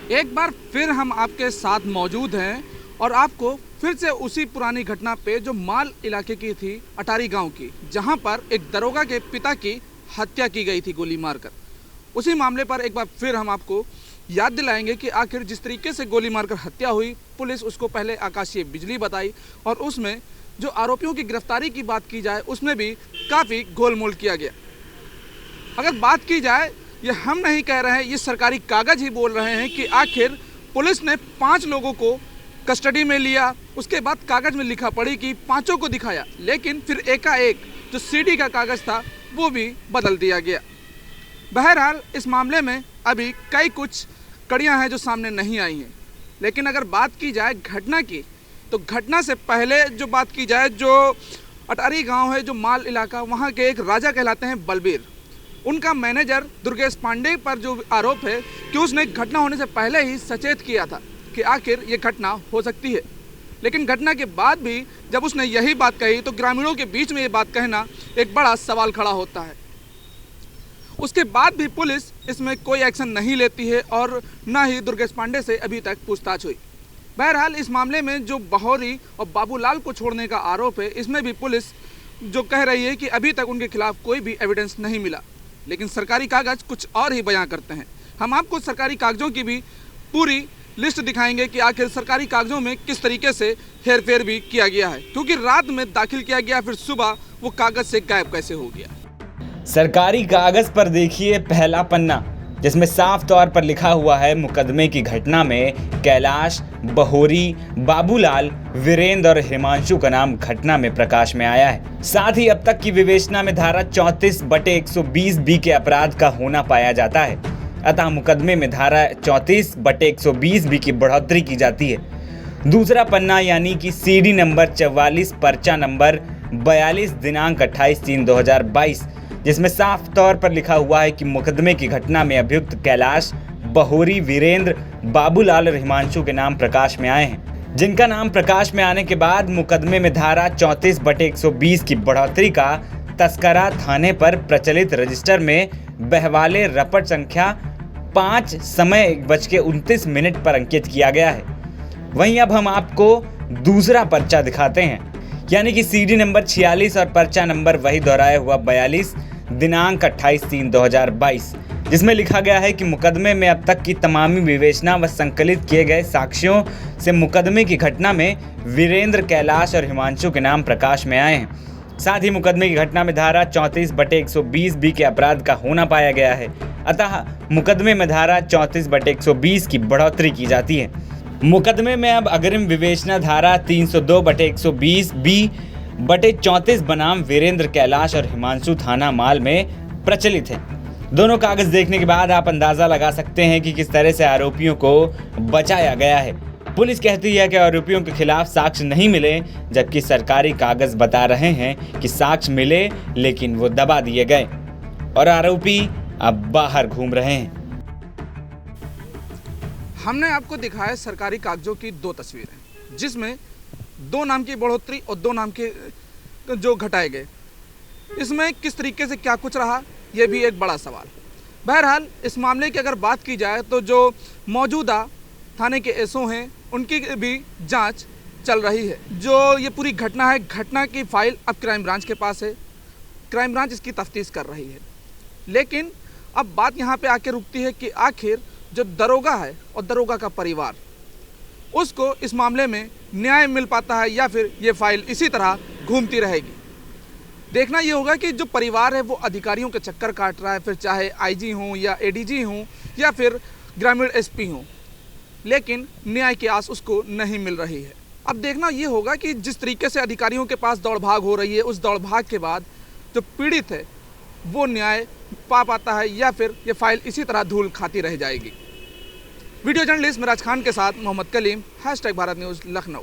एक बार फिर हम आपके साथ मौजूद हैं और आपको फिर से उसी पुरानी घटना पे जो माल इलाके की थी, अटारी गांव की, जहां पर एक दरोगा के पिता की हत्या की गई थी गोली मारकर। उसी मामले पर एक बार फिर हम आपको याद दिलाएंगे कि आखिर जिस तरीके से गोली मारकर हत्या हुई, पुलिस उसको पहले आकाशीय बिजली बताई और उसमें जो आरोपियों की गिरफ्तारी की बात की जाए उसमें भी काफ़ी गोलमोल किया गया। अगर बात की जाए, ये हम नहीं कह रहे हैं, ये सरकारी कागज़ ही बोल रहे हैं कि आखिर पुलिस ने 5 लोगों को कस्टडी में लिया, उसके बाद कागज़ में लिखा पड़ी कि 5 को दिखाया, लेकिन फिर एकाएक जो सीडी का कागज़ था वो भी बदल दिया गया। बहरहाल इस मामले में अभी कई कुछ कड़ियां हैं जो सामने नहीं आई हैं, लेकिन अगर बात की जाए घटना की, तो घटना से पहले जो बात की जाए, जो अटारी गांव है, जो माल इलाका, वहां के एक राजा कहलाते हैं बलबीर, उनका मैनेजर दुर्गेश पांडे पर जो आरोप है कि उसने घटना होने से पहले ही सचेत किया था कि आखिर ये घटना हो सकती है, लेकिन घटना के बाद भी जब उसने यही बात कही तो ग्रामीणों के बीच में ये बात कहना एक बड़ा सवाल खड़ा होता है। उसके बाद भी पुलिस इसमें कोई एक्शन नहीं लेती है और न ही दुर्गेश पांडे से अभी तक पूछताछ हुई। बहरहाल इस मामले में जो बहोरी और बाबूलाल को छोड़ने का आरोप है, इसमें भी पुलिस जो कह रही है कि अभी तक उनके खिलाफ कोई भी एविडेंस नहीं मिला, लेकिन सरकारी कागज़ कुछ और ही बयां करते हैं। हम आपको सरकारी कागज़ों की भी पूरी लिस्ट दिखाएंगे कि आखिर सरकारी कागज़ों में किस तरीके से हेरफेर भी किया गया है, क्योंकि रात में दाखिल किया गया, फिर सुबह वो कागज़ से गायब कैसे हो गया। सरकारी कागज पर देखिए पहला पन्ना, जिसमें साफ तौर पर लिखा हुआ है मुकदमे की घटना में कैलाश, बहोरी, बाबूलाल, वीरेंद्र और हिमांशु का नाम घटना में प्रकाश में आया है। साथ ही अब तक की विवेचना में धारा 34/120 बी के अपराध का होना पाया जाता है, अतः मुकदमे में धारा 34/120 बी की बढ़ोतरी की जाती है। दूसरा पन्ना यानी कि सीडी नंबर 44, पर्चा नंबर 42, दिनांक 28/3/2022, जिसमें साफ तौर पर लिखा हुआ है कि मुकदमे की घटना में अभियुक्त कैलाश, बहोरी, वीरेंद्र, बाबूलाल और हिमांशु के नाम प्रकाश में आए हैं, जिनका नाम प्रकाश में आने के बाद मुकदमे में धारा 34/120 की बढ़ोतरी का तस्करा थाने पर प्रचलित रजिस्टर में बहवाले रपट संख्या 5 समय 1:29 पर अंकित किया गया है। वहीं अब हम आपको दूसरा पर्चा दिखाते हैं, यानी कि सीडी नंबर 46 और पर्चा नंबर वही दोहराया हुआ 42, दिनांक 28/3/2022, जिसमें लिखा गया है कि मुकदमे में अब तक की तमामी विवेचना व संकलित किए गए साक्ष्यों से मुकदमे की घटना में वीरेंद्र, कैलाश और हिमांशु के नाम प्रकाश में आए हैं। साथ ही मुकदमे की घटना में धारा 34/120 बी के अपराध का होना पाया गया है, अतः मुकदमे में धारा 34/120 की बढ़ोतरी की जाती है। मुकदमे में अब अग्रिम विवेचना धारा 302/120 बी/34 बनाम वीरेंद्र, कैलाश और हिमांशु थाना माल में प्रचलित है। दोनों कागज देखने के बाद आप अंदाजा लगा सकते हैं कि किस तरह से आरोपियों को बचाया गया है। पुलिस कहती है कि आरोपियों के खिलाफ साक्ष्य नहीं मिले, जबकि सरकारी कागज बता रहे हैं कि साक्ष्य मिले लेकिन वो दबा दिए गए और आरोपी अब बाहर घूम रहे हैं। हमने आपको दिखाया सरकारी कागजों की 2 तस्वीरें, जिसमें 2 नाम की बढ़ोतरी और 2 नाम के जो घटाए गए। इसमें किस तरीके से क्या कुछ रहा, यह भी एक बड़ा सवाल। बहरहाल इस मामले की अगर बात की जाए तो जो मौजूदा थाने के एसओ हैं उनकी भी जांच चल रही है। जो ये पूरी घटना है, घटना की फाइल अब क्राइम ब्रांच के पास है, क्राइम ब्रांच इसकी तफ्तीश कर रही है। लेकिन अब बात यहाँ पे आके रुकती है कि आखिर जो दरोगा है और दरोगा का परिवार, उसको इस मामले में न्याय मिल पाता है या फिर ये फाइल इसी तरह घूमती रहेगी। देखना ये होगा कि जो परिवार है वो अधिकारियों के चक्कर काट रहा है, फिर चाहे आईजी हों या एडीजी हों या फिर ग्रामीण एसपी हों, लेकिन न्याय की आस उसको नहीं मिल रही है। अब देखना ये होगा कि जिस तरीके से अधिकारियों के पास दौड़ भाग हो रही है, उस दौड़ भाग के बाद जो पीड़ित है वो न्याय पा पाता है या फिर ये फाइल इसी तरह धूल खाती रह जाएगी। वीडियो जर्नलिस्ट मिराज खान के साथ मोहम्मद कलीम, #भारत न्यूज़, लखनऊ।